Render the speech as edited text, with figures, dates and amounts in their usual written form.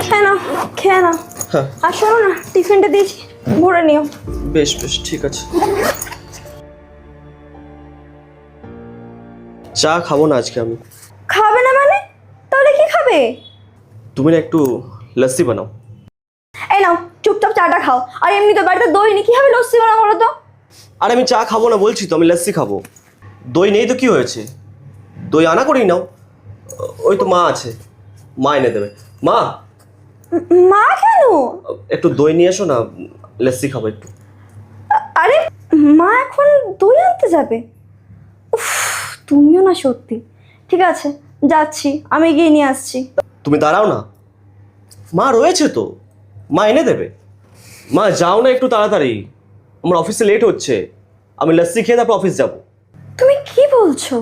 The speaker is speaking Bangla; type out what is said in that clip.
খেয়ে নাও খেয়ে নাও। হ্যাঁ আর শোনো না, টিফিনটা দিয়েছি, ভরে নিও। বেশ বেশ ঠিক আছে। চা খাবো না আজকে আমি। খাবে না মানে? তাহলে কি খাবে? তুমি না একটু লস্যি বানাও। এই নাও, চুপচাপ চাটা খাও। আর এমনি তো বাড়িতে দই নেই, কিভাবে লস্যি বানাবো বলো তো? আরে আমি চা খাবো না বলছি তো, আমি লস্যি খাবো। দই নেই তো কি হয়েছে, দই আনা করেই নাও। ওই তো মা আছে, মা এনে দেবে। মা মা কেন? একটু দই নিয়ে এসো না, লস্যি খাবো একটু। আরে মা এখন দই আনতে যাবে? উফ, তুমিও না সত্যি। ঠিক আছে, যাচ্ছি, আমি গিয়ে নিয়ে আসছি। তুমি দাঁড়াও না, মা রয়েছে তো, মা এনে দেবে। মা যাও না একটু তাড়াতাড়ি, আমার অফিসে লেট হচ্ছে। আমি লস্যি খেয়ে তারপর অফিস যাব। তুমি কি বলছো?